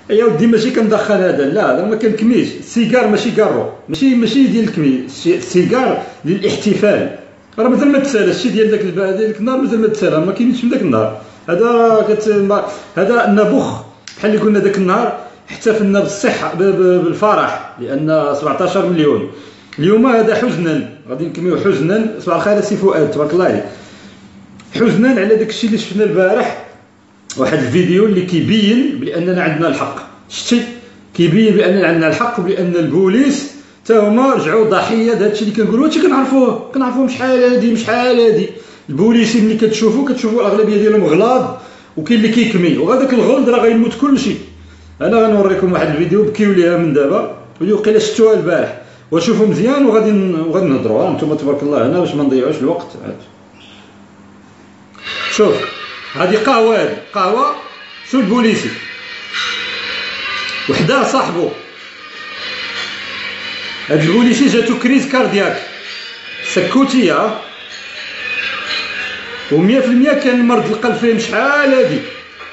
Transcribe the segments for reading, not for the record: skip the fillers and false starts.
يا ودي ماشي كندخل هذا، لا هذا ما كنكميش. السيجار ماشي كارو، ماشي ديال الكمي، السيجار للاحتفال. راه مازال ما تسالى الشيء ديال داك النهار، مازال ما تسالى، ما كاينش من داك النهار. هذا النبخ بحال اللي قلنا داك النهار احتفلنا بالصحه بالفرح لان 17 مليون. اليوم هذا حزنا، غادي نكميو حزنا. صباح الخير سي فؤاد، تبارك الله عليك. حزنا على داك الشيء اللي شفنا البارح، واحد الفيديو اللي كيبين باننا عندنا الحق. شتي كيبين باننا عندنا الحق، وبان البوليس حتى هما رجعوا ضحيه لهذا الشيء اللي كنقولوا. هادشي كنعرفوه شحال هادي البوليسي ملي كتشوفوا الاغلبيه ديالهم غلاظ، وكاين اللي كيكمي، وهذاك الغلظ راه غيموت كلشي. انا غنوريكم واحد الفيديو بكيو ليها من دابا، واللي وقيلا شفتوها البارح، وشوفوا مزيان وغادي نهضروا. انتم تبارك الله هنا باش ما نضيعوش الوقت. شوف هذه قهوه، هذه قهوه. شو البوليسي وحده صاحبه، هذا البوليسي جاتو كريز كاردياك سكوتيه، و100% كان مرض القلب فيهم شحال هادي.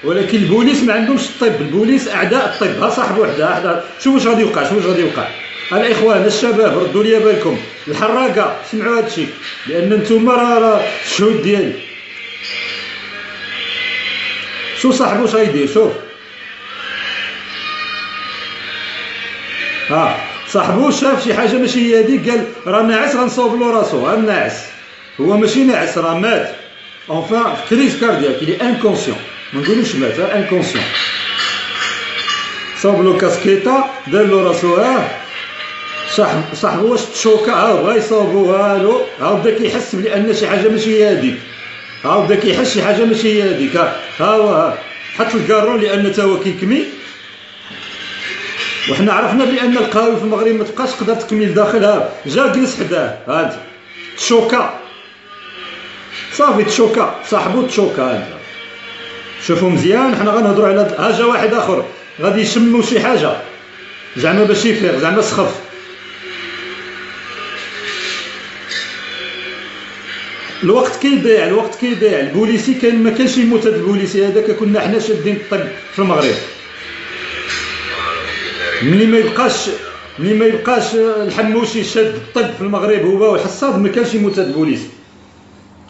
ولكن البوليس ما عندهمش الطب، البوليس اعداء الطب. ها صاحب وحده، شوفوا واش غادي يوقع. الاخوان الشباب ردوا لي بالكم، الحراقه سمعوا هذا الشيء، لان نتوما راه الشهود ديالي. شو صاحبو واش غايدير؟ شوف صاحبو شاف شي حاجه ماشي هي هذيك، قال راه ناعس غنصوب له راسو. ها ناعس، هو ماشي ناعس، راه مات. اونفان كريز كاردياك، اللي انكونسيون، ما نقولوش مات، انكونسيون. صوب له كاسكيطه، دار له راسو. صاحبو واش تشوكا، بغا يصوبو، بدا كيحس بان شي حاجه ماشي هي هذيك. بدا كيحس شي حاجه ماشي هي هذيك. هو حط الكارون لان تا هو كيكمي. وحنا عرفنا بان القهاوي في المغرب ما تبقاش تقدر تكمي لداخلها. جا جلس حداه، هادي تشوكا صافي، تشوكا صاحبو، تشوكا. شوفوا مزيان، حنا غنهضروا على جا واحد اخر غادي يشمو شي حاجه زعما باش يفيق، زعما سخف. الوقت كيضيع. البوليسي كان ما كانش يموت. هذا البوليسي هذاك كنا حنا شادين الطب في المغرب. ملي ما يبقاش الحموشي شاد الطب في المغرب هو والحصاد، ما كانش يموت هذا البوليسي.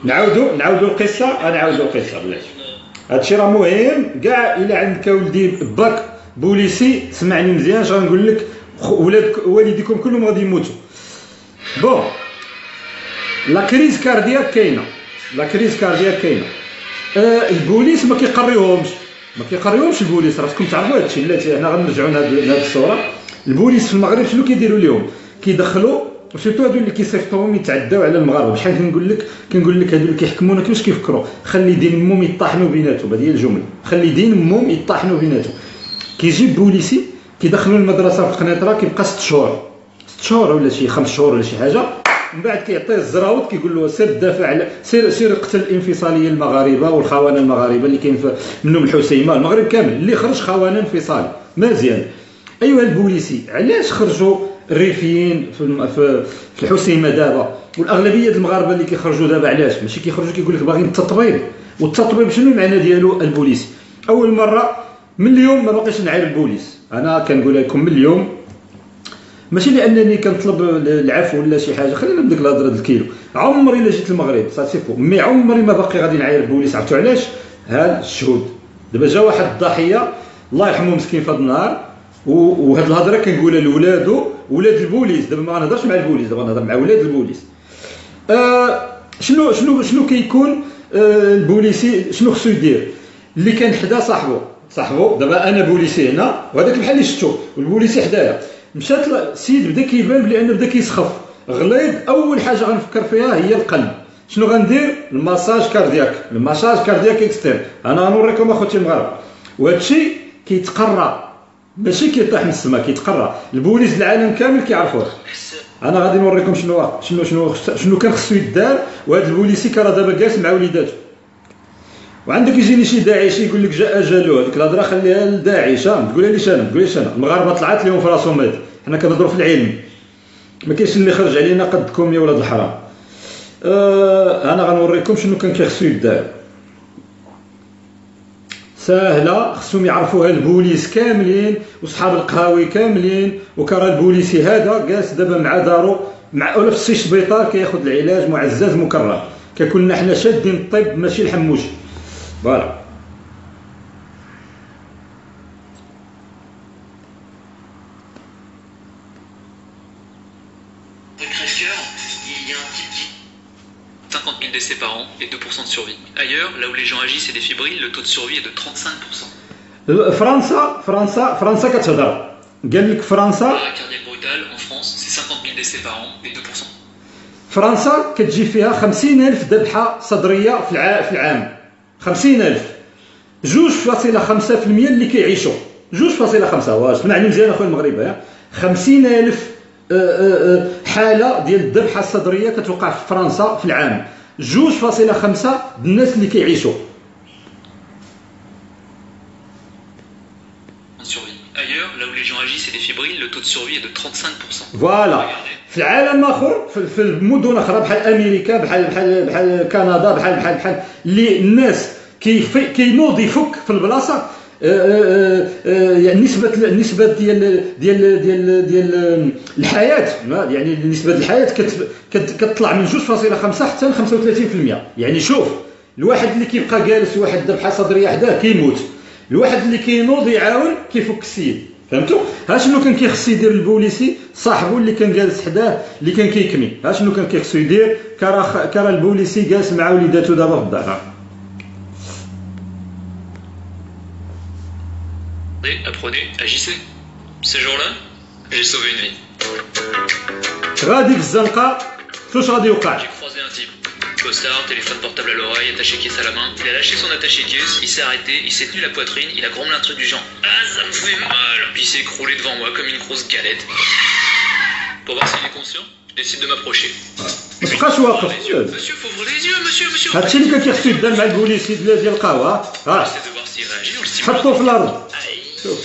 نعاودوا القصه. بلاتي هادشي راه مهم كاع. الا عندك ولدي باك بوليسي سمعني مزيان، اش غنقول لك. والديكم كلهم غادي يموتوا. بون، لا كريز كاردياك كاينه. البوليس ما كيقريوهمش البوليس. راسكم تعرفوا هذا الشيء. لا حنا غنرجعوا لهذه الصوره. البوليس في المغرب شنو كيديروا لهم؟ كيدخلوا سيرتو هادو اللي كيصيفطوهم يتعداو على المغاربه. بحال كنقول لك هادو اللي كيحكمونا كيفاش كيفكروا. خلي دين امهم يطاحنوا بيناتهم، هذه هي الجمله. خلي دين امهم يطاحنوا بيناتهم. كيجي البوليسي كيدخلوا المدرسه في قنيطره، كيبقى 6 شهور ولا شي 5 شهور ولا شي حاجه. من بعد كيعطيه الزراوط، كيقول له سير دافع على سير قتل الانفصاليه المغاربه والخونه المغاربه اللي كاين منهم الحسيمه، المغرب كامل اللي خرج خونه انفصالي مزيان. ايها البوليسي، علاش خرجوا الريفيين في الحسيمه دابا؟ والاغلبيه المغاربه اللي كيخرجوا دابا علاش ماشي كيخرجوا؟ كيقول لك باغيين التطبيب. والتطبيب شنو المعنى ديالو؟ البوليسي. اول مره من اليوم ما باقيش نعاير البوليس. انا كنقول لكم من اليوم، ماشي لانني كنطلب العفو ولا شي حاجه، خلينا بديك الهضره ديال الكيلو. عمري الا جيت المغرب صافي، مي عمري ما باقي غادي نعاير البوليس. عرفتوا علاش؟ هاد الشهود. دابا جا واحد الضحيه الله يرحمه مسكين في هذا النهار، وهاد الهضره كنقولها لولادو، ولاد البوليس. دابا ما غنهضرش مع البوليس، دابا غنهضر مع ولاد البوليس. شنو كيكون البوليسي؟ شنو خصو يدير؟ اللي كان حدا صاحبو دابا انا بوليسي هنا، وهذاك بحال اللي شفتو، والبوليسي حدايا. مشات السيد بدا كيبان بان بدا كيسخف غليظ. اول حاجه غنفكر فيها هي القلب. شنو غندير؟ الماساج كاردياك اكسترن. انا غنوريكم اخوتي المغاربه، وهذا الشيء كيتقرا، ماشي كيطيح من السماء، كيتقرا. البوليس العالم كامل كيعرفوه. انا غادي نوريكم شنو كان خصو يدار. وهذا البوليسي كان دابا جالس مع وليداتو. وعندك يجيني شي داعشي يقول لك جاء اجله، هذيك الهضره خليها للداعش. ما تقوليش انا، المغاربه طلعت لهم في راسهم. هذه حنا كنهضروا في العلم، ما كاينش اللي خرج علينا قدكم يا ولاد الحرام. انا غنوريكم شنو كان كيخصو يدار. ساهله، خصهم يعرفوها البوليس كاملين وصحاب القهاوي كاملين. وكرا البوليسي هذا جالس دابا مع دارو ولا في السي سبيطار كياخذ العلاج معزز مكرم. ككنا حنا شادين الطب ماشي الحموش. فوالا il y a un type qui 50 000 décès par an et 2% de survie. Ailleurs, là où les gens agissent et des fibrilles, le taux de survie est de 35%. فرنسا كتهضر قال لك فرنسا Arrêt cardiaque brutal en France, c'est 50 000 décès par an et 2%. فرنسا كتجي فيها 50,000 ذبحه صدريه في العام. 50,000 2.5% اللي كيعيشوا 2.5. واش سمعني مزيان اخويا المغرب؟ 50,000 حاله ديال الذبحه الصدريه كتوقع في فرنسا في العام. 2.5 الناس اللي كيعيشوا. Ailleurs, là où les gens agissent et des fibrilles, le taux de survie est de 35%. فوالا في العالم اخر في المدن اخرى بحال امريكا بحال كندا بحال اللي الناس كينوض يفك في البلاصه. يعني النسبه ديال الحياه، يعني نسبه الحياه كتطلع من 2.5 حتى ل 35%. يعني شوف الواحد اللي كيبقى جالس واحد ذبحه صدريه حداه كيموت، الواحد اللي كينوض يعاون كيفك السيد. فهمتوا؟ ها شنو كان كيخص يدير البوليسي صاحبو اللي كان جالس حداه اللي كان كيكمي؟ ها شنو كان كيخصو يدير؟ كرا البوليسي جالس مع وليداتو دابا في الدار. Apprenez, agissez. Ces jours-là, j'ai sauvé une vie. غادي في الزنقه فاش غادي يوقع؟ J'ai croisé un type. Costard, téléphone portable à l'oreille, attaché caisse à la main. Il a lâché son attaché caisse, il s'est arrêté, il s'est tenu la poitrine, il a grommelé un truc du genre ah ça me fait mal. Puis il s'est écroulé devant moi comme une grosse galette. Pour voir s'il est conscient, je décide de m'approcher. ما تبقاش واقف. Monsieur, ouvre les yeux, monsieur. هادشي اللي كان كيخصو يدار مع البوليسي ديال القهوه. J'essaie de voir s'il réagit ou le stimule. حطو في الارض. شوف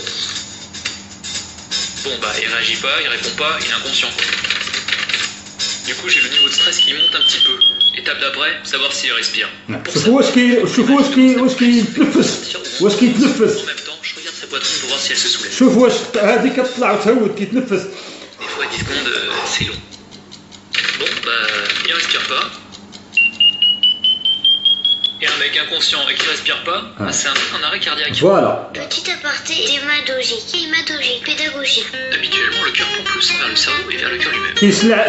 Bon bah il réagit pas, il répond pas, il est inconscient. Du coup j'ai le niveau de stress qui monte un petit peu. Étape d'après, savoir s'il respire. شوفوا واش كيتنفس. En même temps, je regarde sa poitrine pour voir si elle se soulève. شوف واش هذه كتطلع وتهود كيتنفس. Des fois 10 secondes, c'est long. Bon bah il respire pas. Et un mec inconscient et qui respire pas, bah, c'est un arrêt cardiaque. Voilà. Petit aparté hématologique, pédagogique. Habituellement, le cœur pompe le sang vers le cerveau et vers le cœur lui-même.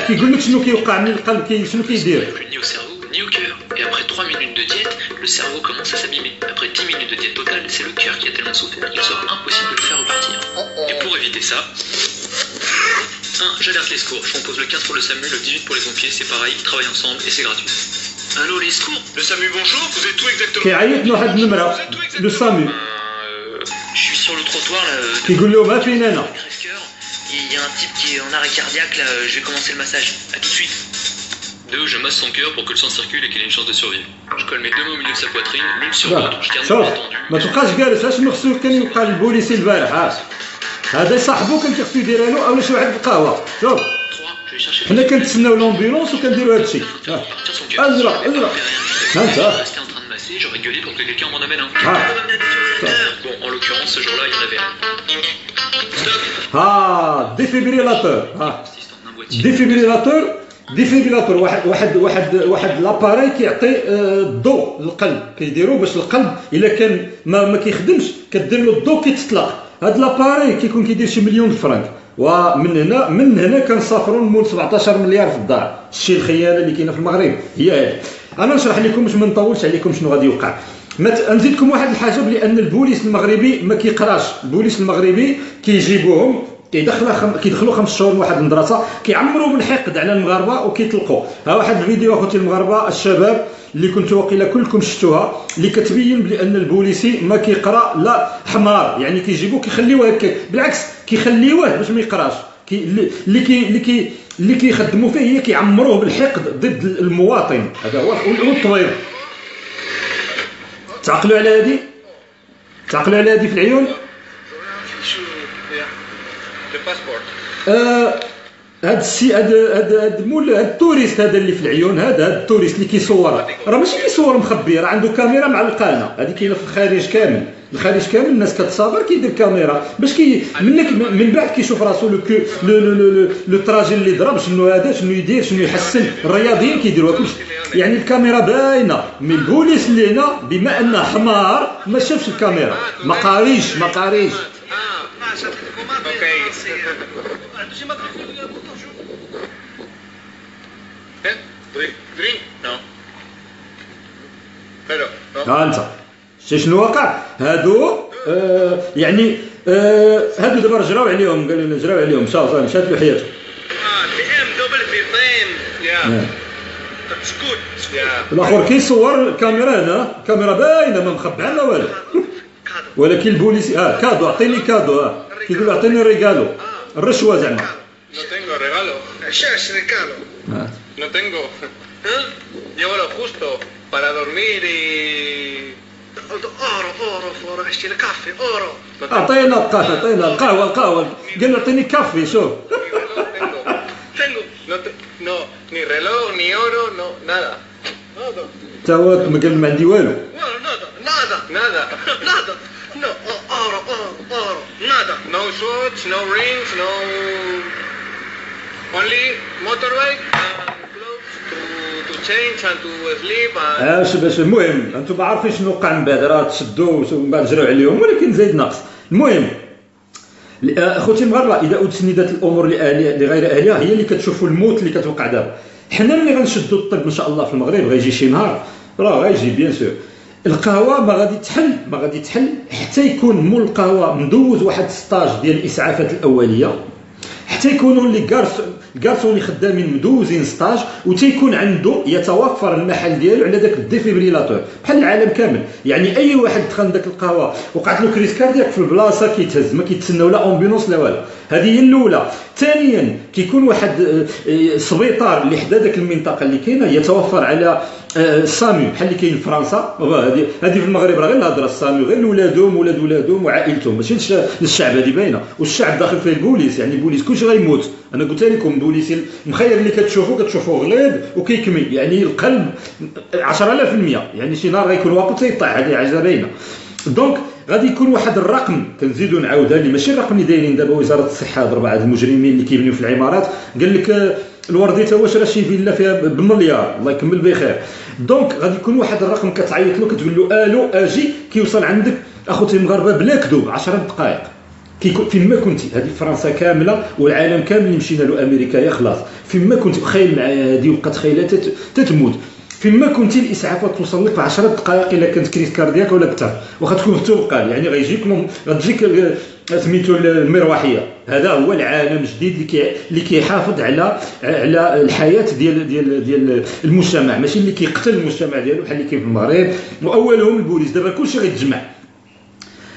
كيقول لك شنو كيوقع من القلب شنو كيدير. Plus ni au cerveau ni au cœur. Et après 3 minutes de diète, le cerveau commence à s'abîmer. Après 10 minutes de diète totale, c'est le cœur qui a tellement souffert qu'il sera impossible de le faire repartir. Et pour éviter ça, 1. J'alerte les secours. Je compose le 15 pour le SAMU, le 18 pour les pompiers. C'est pareil, ils travaillent ensemble et c'est gratuit. Allô, les secours? Le SAMU, bonjour, vous êtes où exactement? كيعيط لواحد النمره لو سامي. Je suis sur le trottoir là. كيقول لهم ها فين انا. Crève-cœur. Il y a un type qui est en arrêt cardiaque là. Je vais commencer le massage. A tout de suite. 2. Je masse son cœur pour que le sang circule et qu'il ait une chance de survivre. Je colle mes deux mains au milieu de sa poitrine, l'une sur l'autre. Je garde شوف les bras tendus. ما تبقاش جالس. اشنو خصو كان يوقع للبوليسي البارح؟ هذا صاحبو كان كيخصو يديرها له اولا شي واحد في القهوه. شوف 3. Je vais chercher. حنا كنتسناو لومبيلونس وكنديروا هادشي. Partir son cœur. ازرق Je هانت. restais en train de masser, j'aurais gueulé pour que quelqu'un m'en amène un. Bon, en l'occurrence, ce jour-là, il y en avait un. Stop. ها ديفيبريلاتور. ها Assistant d'un boîtier. ديفيبريلاتور واحد لاباري كيعطي الضوء للقلب. كيديروا باش القلب الا كان ما كيخدمش كدير له الضوء كيتطلق. هاد لاباري كيكون كيدير شي مليون فرنك. ومن هنا كنسافروا نمول 17 مليار في الدار. الشيء الخيانه اللي كاينه في المغرب هي هذه. انا نشرح لكم باش ما نطولش عليكم شنو غادي يوقع. نزيدكم واحد الحاجه بان البوليس المغربي ما كيقراش. البوليس المغربي كيجيبوهم كيدخلوا 5 شهور لواحد المدرسه كيعمروا بالحقد على المغاربه وكيطلقوا. ها واحد الفيديو اخوتي المغاربه الشباب اللي كنتوا واقيلا كلكم شفتوها اللي كتبين بان البوليسي ما كيقرا لا حمار. يعني كيجيبوه كيخليوه هكا بالعكس كيخليوه باش ما يقراش. اللي كيخدموا فيه هي كيعمروه بالحقد ضد المواطن. هذا هو الطبيب. تعقلوا على هذه في العيون. هاد التوريست هذا اللي في العيون. هذا التوريست اللي كيصور راه ماشي كيصور مخبي، راه عنده كاميرا معلقه هنا. هذه كاينه في الخارج كامل. الخارج كامل الناس كتصابر كيدير كاميرا باش من بعد كيشوف راسو لو تراجي اللي ضرب شنو هذا شنو يدير شنو يحسن. الرياضيين كيديروها كلشي يعني الكاميرا باينه، من البوليس اللي هنا بما انه حمار ما شافش الكاميرا، ما قاريش انت شتي شنو وقع. هادو يعني هادو دابا رجعوا عليهم، قالوا لنا جراو عليهم مشات له حياته. الاخر كيصور الكاميرا هنا، الكاميرا باينه ما مخبعه لا والو ولكن البوليس كادو اعطيني كادو كيقول اعطيني ريغالو الرشوه زعما. No tengo regalo. Shash regalo. No tengo. Llevo lo justo para dormir y... Oro, اشتري كافي اورو. اعطينا القهوه قال له اعطيني كافي. شوف Tengo. No, ni reloj, ni oro, no, nada. تا هو ما قال ما عندي والو. Nada. No, oro, nada. No watch, no rings, no... Only motorbike and clothes to change and to sleep and... باش المهم انتم ما عارفين شنو وقع من بعد، راه تشدوا ومن بعد جراو عليهم ولكن زايد ناقص. المهم اخوتي المغاربه، اذا اسندت الامور لغير اهلها هي اللي كتشوفوا الموت اللي كتوقع دابا. حنا ملي غنشدوا الطب ان شاء الله في المغرب غيجي شي نهار، راه غيجي بيان سور. القهوه ما غادي تحل حتى يكون مول القهوه مدوز واحد ستاج ديال الاسعافات الاوليه، حتى يكونوا اللي كارسون اللي خدامين مدوزين ستاج، وتيكون عنده يتوفر المحل ديالو على داك الديفيبريلاتور بحال العالم كامل. يعني اي واحد دخل داك القهوه وقعت له كريس كاردياك في البلاصه كيتهز، ما كيتسناو لا امبيلونس لا والو. هذه هي الاولى. ثانيا كيكون واحد سبيطار اللي حدا داك المنطقه اللي كاينه يتوفر على السامي بحال اللي كاين في فرنسا. هذه في المغرب راه غير الهضره السامي غير لولادهم ولاد ولادهم وعائلتهم، ماشي للشعب. هذه باينه. والشعب داخل فيه البوليس، يعني البوليس كلشي غيموت. انا قلت لكم البوليس المخير اللي كتشوفوه غليظ وكيكمي، يعني القلب 10,000%، يعني شي نهار غيكون واقف تيطيح. هذه حاجه باينه. دونك غادي يكون واحد الرقم كنزيدوا نعاودها اللي ماشي الرقم اللي دايرين دابا وزاره الصحه ضرب هاد المجرمين اللي كيبنيو في العمارات. قال لك الوردي تا واش راه شي فيلا فيها بمليار، الله يكمل بخير. دونك غادي يكون واحد الرقم كتعيط له كتقول له الو اجي، كيوصل عندك اخوتي المغاربه بلا كذوب 10 دقائق كيكون فين ما كنتي. هذه فرنسا كامله والعالم كامل اللي مشينا له، امريكا يا خلاص فين ما كنتي. تخيل معايا هذه وبقات خيلات تتموت فين ما كنتي. الاسعافات توصل لك في 10 دقائق الا كانت كريس كاردياك ولا اكثر، واخا تكون توقال يعني غتجيك سميتو المروحيه. هذا هو العالم الجديد اللي كيحافظ على الحياه ديال المجتمع، ماشي اللي كيقتل المجتمع ديالو بحال اللي كاين في المغرب. واولهم البوليس. دابا كلشي غيتجمع.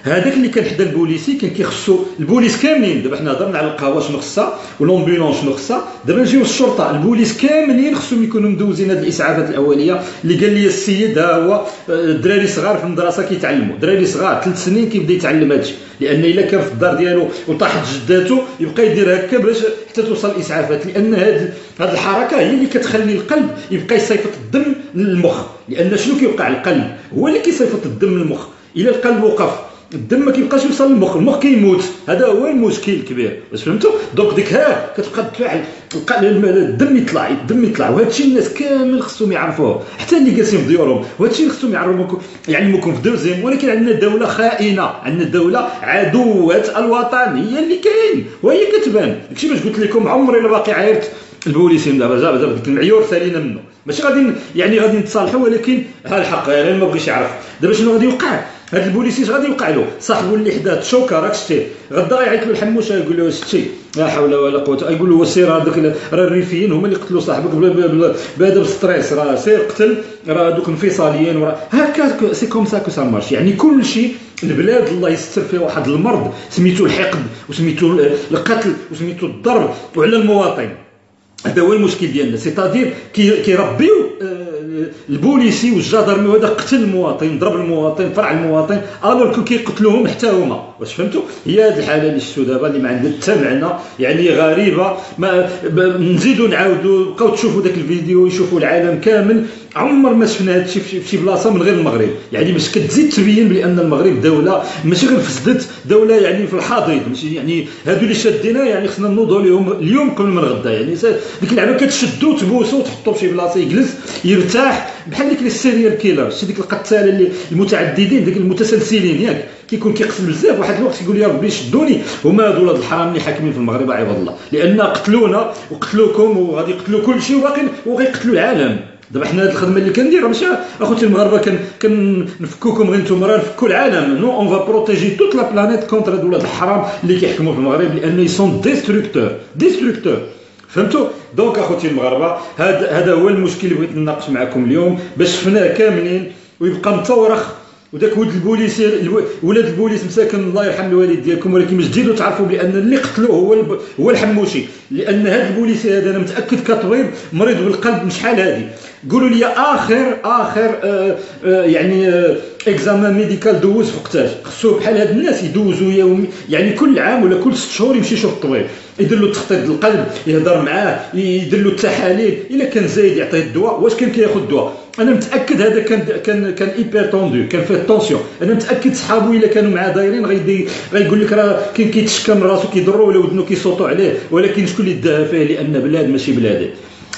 هذاك اللي كان حدا البوليسي كان كيخصو البوليس كاملين. دابا حنا هضرنا على القهوه شنو خصها والامبيلونس شنو خصها، دابا نجيو الشرطه. البوليس كاملين خصهم يكونوا مدوزين هذه الاسعافات الاوليه. اللي قال لي السيد ها هو الدراري صغار في المدرسه كيتعلموا، دراري صغار 3 سنين كيبدا يتعلم هادشي، لان الا كان في الدار ديالو وطاحت جداته يبقى يدير هكا باش حتى توصل الاسعافات. لان هذه الحركه هي اللي كتخلي القلب يبقى يصيفط الدم للمخ. لان شنو كيوقع؟ القلب هو اللي كيصيفط الدم للمخ. الا القلب وقف الدم ما كيبقاش يوصل للمخ، المخ كيموت. هذا هو المشكل الكبير، واش فهمتوا؟ دونك ديك كتبقى تفاعل الدم يطلع. وهذا الشيء الناس كامل خصهم يعرفوه، حتى اللي جالسين في ديورهم. وهذا الشيء خصهم يعلموكم في دوزيام. ولكن عندنا دوله خائنه، عندنا دوله عدوه الوطن هي اللي كاين وهي كتبان. داكشي باش قلت لكم عمري لا باقي عايرت البوليسين. دابا ديك المعيور سالينا منه، ماشي غادي نتصالحوا، ولكن ها الحق غير ما بغيش يعرف. دابا شنو غادي يوقع؟ هاد البوليسي غادي يوقع له صاحبو اللي حداه تشوكا راك شتيه، غدا غيعيط له الحموشه يقول له شتي لا حول ولا قوه، يقول له سير هذوك راه الريفيين هما اللي قتلوا صاحبك بهذا الستريس، راه سير قتل راه دوك انفصاليين وراه هكا. سي كوم سا كو سا مارش. يعني كل شيء البلاد الله يستر فيها واحد المرض سميتو الحقد وسميتو القتل وسميتو الضرب وعلى المواطن. هذا هو المشكل ديالنا. سيتادير كيربيو البوليسي والجدرمي هذا قتل المواطن، ضرب المواطن، فرع المواطن، الوغ كيقتلوهم حتى هما. واش فهمتوا؟ هي هذه الحاله اللي شفتوا دابا اللي ما عندها حتى معنى، يعني غريبه. ما نزيدوا نعاودوا بقاو تشوفوا ذاك الفيديو، يشوفوا العالم كامل. عمر ما شفنا هذا الشيء في شي بلاصه من غير المغرب، يعني باش كتزيد تبين بان المغرب دوله ماشي غير فسدت، دوله يعني في الحضيض، ماشي يعني هادو اللي شادينا يعني خصنا نوضوا لهم اليوم قبل من غدا. يعني ديك اللعبه كتشدو تبوسو وتحطو في شي بلاصه يجلس يرتاح، بحال ديك السيريال كيلر، شتي ديك القتاله اللي المتعددين، ديك المتسلسلين ياك كيكون كيقتل بزاف، واحد الوقت يقول يا ربي شدوني. هما هادو ولاد الحرام اللي حاكمين في المغرب عباد الله، لان قتلونا وقتلوكم وغادي يقتلوا كل شيء وغيقتلوا العالم. دابا حنا هاد الخدمه اللي كنديرها ماشي اخوتي المغاربه كنفكوكم غير نتوما، راه نفكوا العالم. نو اون فا بروتيجي توت لا بلانيت كونتر هاد ولاد الحرام اللي كيحكموا في المغرب، لان يسون ديستركتور. فهمتوا؟ دونك اخوتي المغاربه هذا هو المشكل اللي بغيت نناقش معكم اليوم، باش شفناه كاملين ويبقى متورخ. وداك ولد البوليس، ولاد البوليس مساكن الله يرحم الوالد ديالكم، ولكن باش تزيدوا تعرفوا بان اللي قتلوه هو الحموشي. لان هذا البوليس هذا انا متاكد كطبيب مريض بالقلب من شحال هذه. قولوا لي اخر يعني اكزامان ميديكال دوز في وقتاش؟ خصو بحال هاد الناس يدوزوا يومي، يعني كل عام ولا كل 6 شهور يمشي يشوف الطبيب، يدير له تخطيط القلب، يهضر معاه، يدير له التحاليل، الا كان زايد يعطيه الدواء. واش كان كياخذ الدواء؟ انا متاكد هذا كان ايبر توندو، كان فيه الطونسيون. انا متاكد صحابو الا كانوا معاه دايرين غيقول لك راه كاين كيتشكى من راسو كيضرو ولا ودنو كيصوتوا عليه، ولكن شكون اللي داها فيه؟ لان بلاد ماشي بلادك.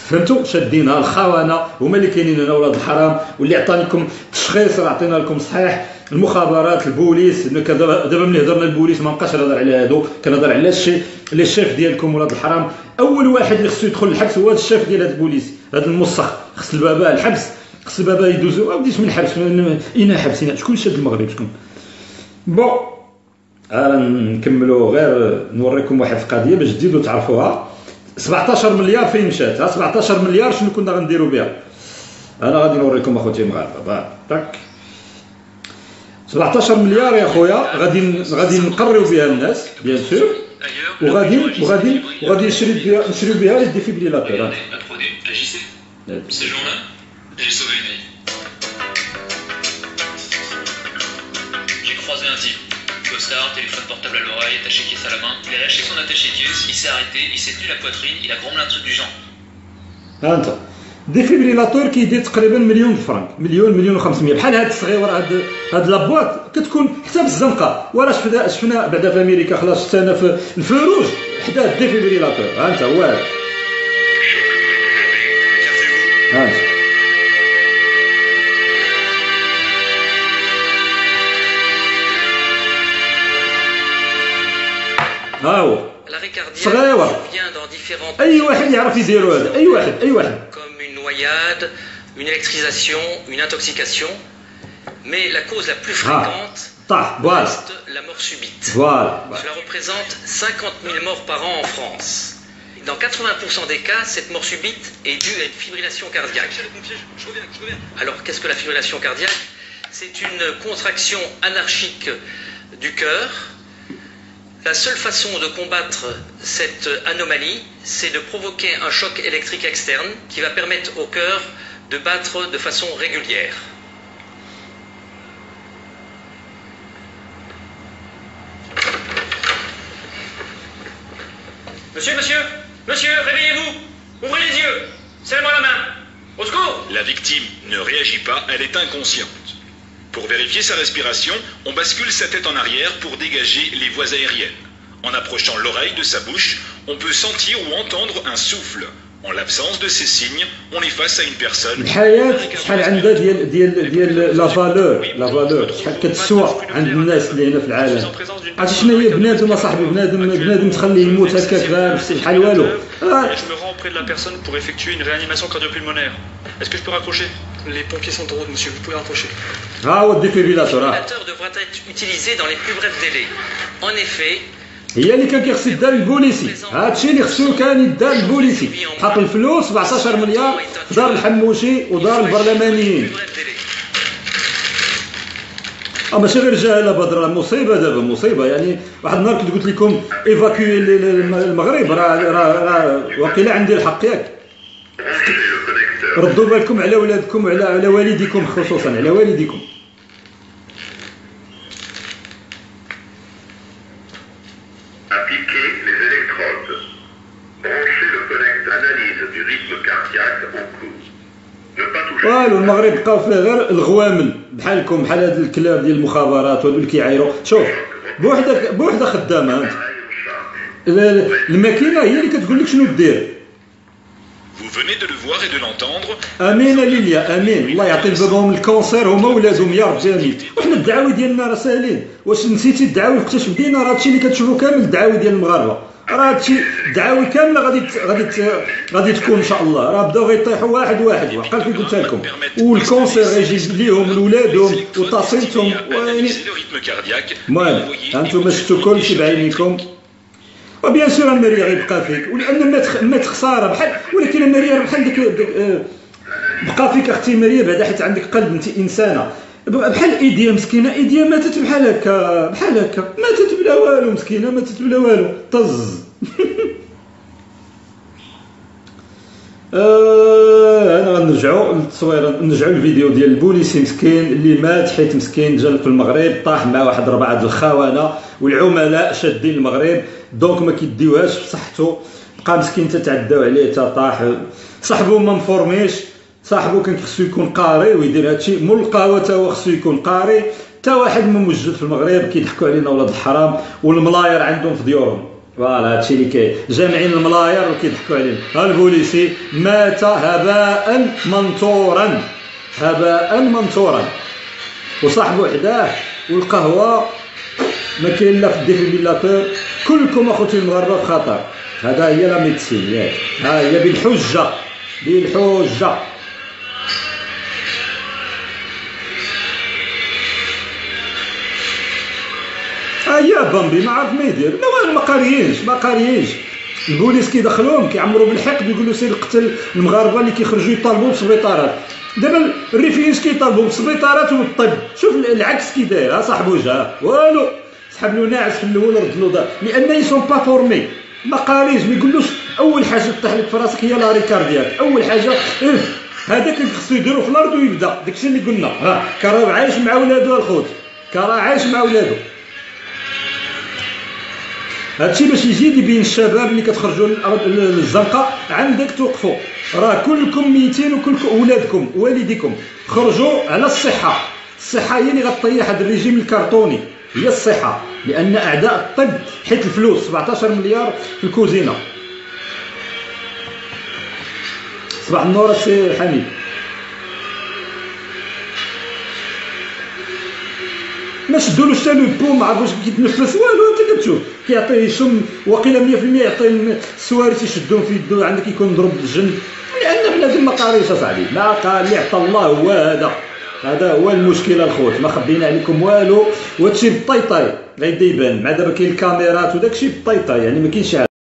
فهمتوا؟ شادينها الخونه هما اللي كاينين هنا ولاد الحرام، واللي عطاني لكم التشخيص راه عطينا لكم صحيح. المخابرات، البوليس، دابا ملي هضرنا البوليس ما بقاش نهضر على هادو، كنهضر على الشيف ديالكم ولاد الحرام. اول واحد اللي خصو يدخل الحبس هو الشيف ديال هاد البوليس، هاد الموسخ. خص البابا الحبس، خص البابا يدوزو. ما بديش من الحبس، اين حبس؟ شكون شاد المغرب؟ شكون؟ بون نكملوا، غير نوريكم واحد القضيه باش تزيدوا تعرفوها. 17 مليار فين مشات؟ 17 مليار شنو كنا غنديروا بها؟ انا غادي نوريكم اخوتي المغاربه. تاك 17 مليار يا خويا غادي نقريو بها الناس بيان سور، وغادي نشريو بها لي ديفيبريلاتور. Ce jour-là, j'ai sauvé une vie. J'ai croisé un type, costard, téléphone portable à l'oreille, attaché-caisse à la main. Il a lâché son attaché-caisse, il s'est arrêté, il s'est tenu la poitrine, il a grommelé un truc du genre. ها انت ديفيبريلاتور كيدير تقريبا مليون فرنك، مليون و500. بحال هاد الصغيره، هاد لابواط كتكون حتى بالزنقه. وراه شفنا بعدا في امريكا، خلاص شفنا في الفروج حدا الديفيبريلاتور. ها انت هو هذا. ها انت ها هو صغير. اي واحد يعرف يديرو هذا، اي واحد. Noyade, une électrisation, une intoxication, mais la cause la plus fréquente reste la mort subite. Cela représente 50 000 morts par an en France. Dans 80% des cas, cette mort subite est due à une fibrillation cardiaque. Je reviens. Alors, qu'est-ce que la fibrillation cardiaque? C'est une contraction anarchique du cœur. La seule façon de combattre cette anomalie, c'est de provoquer un choc électrique externe qui va permettre au cœur de battre de façon régulière. Monsieur, réveillez-vous! Ouvrez les yeux! Serrez-moi la main! Au secours! La victime ne réagit pas, elle est inconsciente. Pour vérifier sa respiration, on bascule sa tête en arrière pour dégager les voies aériennes. En approchant l'oreille de sa bouche, on peut sentir ou entendre un souffle. En l'absence de ces signes, on est face à une personne. الحياة شحال عندها ديال لا فالور شحال كتسوى عند الناس اللي هنا في العالم. عرفتي شنو هي بنادم اصاحبي؟ بنادم تخليه يموت هكاك بحال والو. Je me rends auprès de la personne pour effectuer une réanimation cardio-pulmonaire. Est-ce que je peux raccrocher? Les pompiers sont en route, monsieur, vous pouvez raccrocher. ها هو الديفيبريلاتور. Le défibrillateur devra être utilisé dans les plus brefs délais. En effet, هي اللي كان كيخص يدار البوليسي. هادشي اللي خصو كان يدار البوليسي. حط الفلوس 17 مليار في دار الحموشي ودار البرلمانيين. ماشي غير جهاله بدر، مصيبه دابا، مصيبه. يعني واحد النهار كنت قلت لكم ايفاكوي المغرب، راه واقيلا عندي الحق ياك. ردوا بالكم على ولادكم وعلى والديكم خصوصا على والديكم. Appliquer les électrodes. Brancher le connect analyse du rythme cardiaque en cours. Ne pas toucher. والو المغرب بقاو فيه غير الغوامل بحالكم بحال هاد الكلاب ديال المخابرات وهادو اللي كيعايروا. شوف بوحده خدامه انت. الماكينه هي اللي كتقول لك شنو دير. Vous venez de le voir et de l'entendre. امين ليليا امين، الله يعطي لبابهم الكونسير هما ولادهم يا ربي امين. وحنا الدعاوي ديالنا راه ساهلين، واش نسيتي الدعاوي وقتاش بدينا؟ راه هادشي اللي كتشوفوا كامل الدعاوي ديال المغاربه، راه هادشي الدعاوي كامله غادي تكون ان شاء الله، راه بداو غيطيحوا واحد بحال كي قلت لكم، والكونسير غيجي ليهم لولادهم وتصيلتهم. المهم انتم شفتوا كلشي بعينيكم. وبيان سور المريا غيبقى فيك، ولان مات خساره بحال، ولكن المريا بحال ديك بقى فيك اختي مريا بعدا حيت عندك قلب، انت انسانه بحال ايديا مسكينه. ايديا ماتت بحال هكا ماتت بلا والو، مسكينه ماتت بلا والو طز. انا غنرجعوا للتصويره، نرجعوا للفيديو ديال البوليسي مسكين اللي مات حيت مسكين جا في المغرب طاح مع واحد 4 د الخونه والعملاء شادين المغرب، دونك ما كيديوهاش في صحته، بقى مسكين تتعداو عليه حتى طاح. صاحبو ما مفورميش، صاحبو كان خصو يكون قاري ويدير هادشي، مول القهوه تا هو خصو يكون قاري، تا واحد ما موجود في المغرب كيضحكوا علينا ولاد الحرام، والملاير عندهم في ديورهم. فوالا هادشي اللي كاين، جامعين الملاير وكيضحكوا علينا. ها البوليسي مات هباء منثورا، وصاحبو حداه، والقهوه ما كاين لا في الديفيبريلاتور. كلكم اخوتي المغاربه في خطر. هذا هي لا ميديسين ياك، ها هي بالحجه. يا بامبي ما عرف ما يدير، لا والو، ما قاريينش. البوليس كيدخلوهم كيعمروا بالحقد، يقولوا سير قتل المغاربه اللي كيخرجوا يطالبوا بالسبيطارات. دابا الريفينيش كيطالبوا بالسبيطارات والطب، شوف العكس كي داير. صاحبو جا والو، سحب له ناعس في الاول، رد له دار، لان يسون با فورمي، ما قاريش. ما يقولوش اول حاجه تطيح لك في راسك هي لا ريكاردياك، اول حاجه هذاك اللي خصو يديرو في الارض ويبدا. داكشي اللي قلنا، كرا عايش مع ولادو الخوت، هادشي باش يزيد يبين الشباب اللي كتخرجوا للزنقه عندك توقفوا. راه كلكم ميتين، وكلكم ولادكم والديكم. خرجوا على الصحه هي اللي غطيح هذا الريجيم الكرتوني، هي الصحه، لان اعداء الطب حيت الفلوس 17 مليار في الكوزينه. صباح النور السي حميد. ما شدولوش حتى لو بو، ما عرفوش كيتنفس والو. انت كتشوف كيعطيه يشم، واقيلا 100% يعطيه السواري يشدهم في يدو، عندك يكون ضرب الجن، لان بنادم ما قاريش اصاحبي، ما قال اللي عطى الله هو هذا هو المشكله الخوت. ما خبينا عليكم والو، وهادشي بالطيطاي غيبدا يبان، مع دابا كاين الكاميرات وداكشي بالطيطاي، يعني ما كاينش